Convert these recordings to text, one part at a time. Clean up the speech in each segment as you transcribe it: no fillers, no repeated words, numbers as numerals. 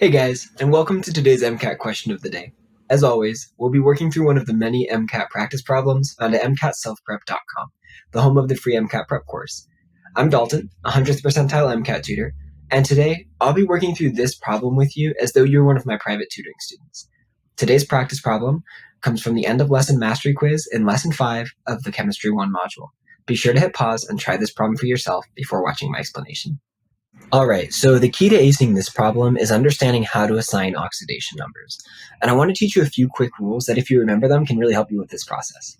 Hey guys, and welcome to today's MCAT question of the day. As always, we'll be working through one of the many MCAT practice problems found at MCATselfprep.com, the home of the free MCAT prep course. I'm Dalton, a 100th percentile MCAT tutor, and today I'll be working through this problem with you as though you're one of my private tutoring students. Today's practice problem comes from the end of lesson mastery quiz in lesson 5 of the Chemistry 1 module. Be sure to hit pause and try this problem for yourself before watching my explanation. Alright, so the key to acing this problem is understanding how to assign oxidation numbers. And I want to teach you a few quick rules that, if you remember them, can really help you with this process.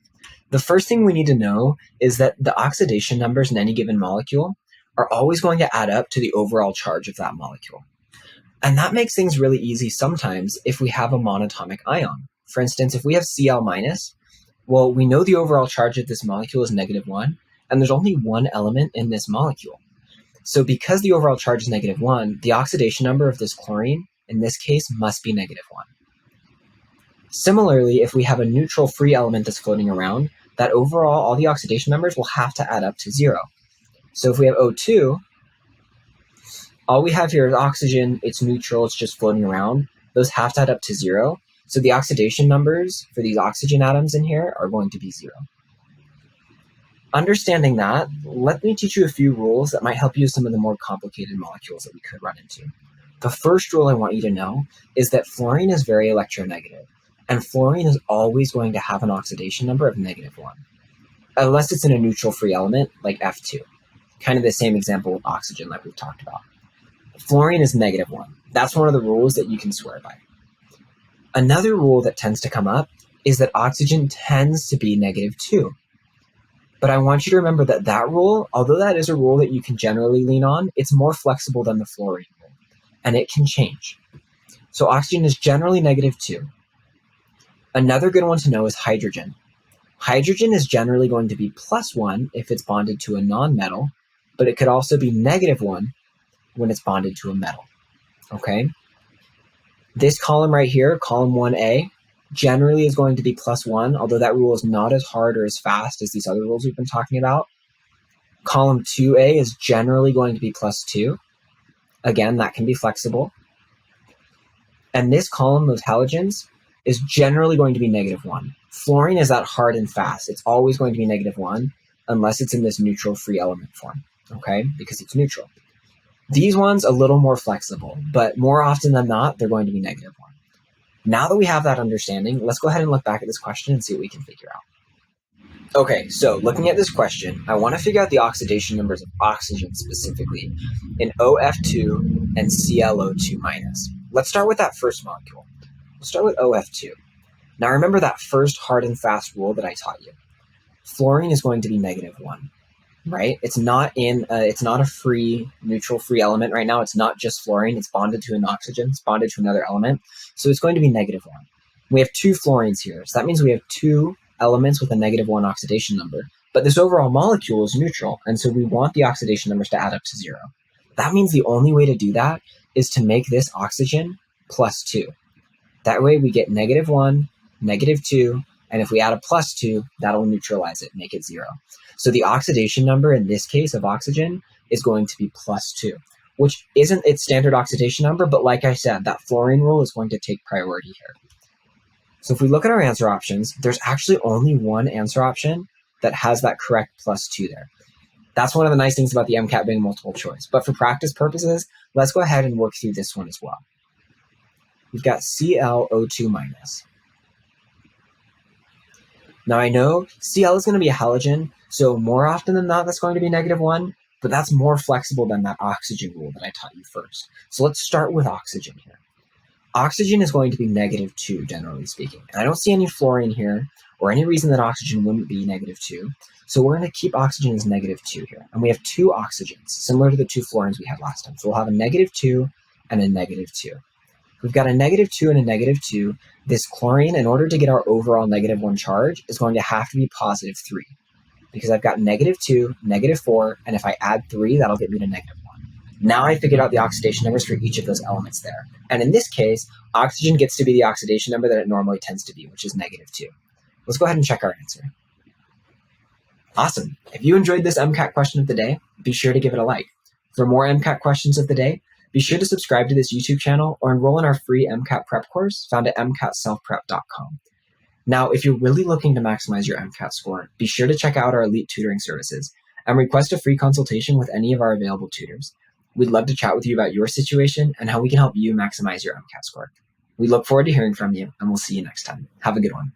The first thing we need to know is that the oxidation numbers in any given molecule are always going to add up to the overall charge of that molecule. And that makes things really easy sometimes if we have a monatomic ion. For instance, if we have Cl-, well, we know the overall charge of this molecule is -1, and there's only one element in this molecule. So because the overall charge is -1, the oxidation number of this chlorine, in this case, must be -1. Similarly, if we have a neutral free element that's floating around, that overall, all the oxidation numbers will have to add up to 0. So if we have O2, all we have here is oxygen, it's neutral, it's just floating around. Those have to add up to 0. So the oxidation numbers for these oxygen atoms in here are going to be 0. Understanding that, let me teach you a few rules that might help you with some of the more complicated molecules that we could run into. The first rule I want you to know is that fluorine is very electronegative, and fluorine is always going to have an oxidation number of -1, unless it's in a neutral free element like F2. Kind of the same example with oxygen like we've talked about. Fluorine is -1. That's one of the rules that you can swear by. Another rule that tends to come up is that oxygen tends to be -2. But I want you to remember that that rule, although that is a rule that you can generally lean on, it's more flexible than the fluorine rule, and it can change. So oxygen is generally -2. Another good one to know is hydrogen. Hydrogen is generally going to be +1 if it's bonded to a non-metal, but it could also be -1 when it's bonded to a metal, okay? This column right here, column 1A, generally is going to be +1, although that rule is not as hard or as fast as these other rules we've been talking about. Column 2A is generally going to be +2. Again, that can be flexible. And this column of halogens is generally going to be -1. Fluorine is that hard and fast. It's always going to be -1 unless it's in this neutral free element form, okay? Because it's neutral. These ones, a little more flexible, but more often than not, they're going to be -1. Now that we have that understanding, let's go ahead and look back at this question and see what we can figure out. Okay, so looking at this question, I want to figure out the oxidation numbers of oxygen specifically in OF2 and ClO2-. Let's start with that first molecule. We'll start with OF2. Now remember that first hard and fast rule that I taught you. Fluorine is going to be -1, right? It's not a free, neutral free element right now. It's not just fluorine. It's bonded to an oxygen. It's bonded to another element. So it's going to be -1. We have 2 fluorines here. So that means we have 2 elements with a -1 oxidation number. But this overall molecule is neutral. And so we want the oxidation numbers to add up to 0. That means the only way to do that is to make this oxygen +2. That way we get -1, -2, and if we add a +2, that'll neutralize it, make it 0. So the oxidation number in this case of oxygen is going to be +2, which isn't its standard oxidation number, but like I said, that fluorine rule is going to take priority here. So if we look at our answer options, there's actually only one answer option that has that correct +2 there. That's one of the nice things about the MCAT being multiple choice. But for practice purposes, let's go ahead and work through this one as well. We've got ClO2-. Now I know Cl is going to be a halogen, so more often than not, that's going to be -1, but that's more flexible than that oxygen rule that I taught you first. So let's start with oxygen here. Oxygen is going to be -2, generally speaking. And I don't see any fluorine here, or any reason that oxygen wouldn't be -2. So we're going to keep oxygen as -2 here. And we have 2 oxygens, similar to the 2 fluorines we had last time. So we'll have a -2 and a -2. We've got a -2 and a -2. This chlorine, in order to get our overall -1 charge, is going to have to be +3. Because I've got -2, -4, and if I add 3, that'll get me to -1. Now I figured out the oxidation numbers for each of those elements there. And in this case, oxygen gets to be the oxidation number that it normally tends to be, which is -2. Let's go ahead and check our answer. Awesome. If you enjoyed this MCAT question of the day, be sure to give it a like. For more MCAT questions of the day, Be sure to subscribe to this YouTube channel or enroll in our free MCAT prep course found at mcatselfprep.com. Now, if you're really looking to maximize your MCAT score, be sure to check out our elite tutoring services and request a free consultation with any of our available tutors. We'd love to chat with you about your situation and how we can help you maximize your MCAT score. We look forward to hearing from you, and we'll see you next time. Have a good one.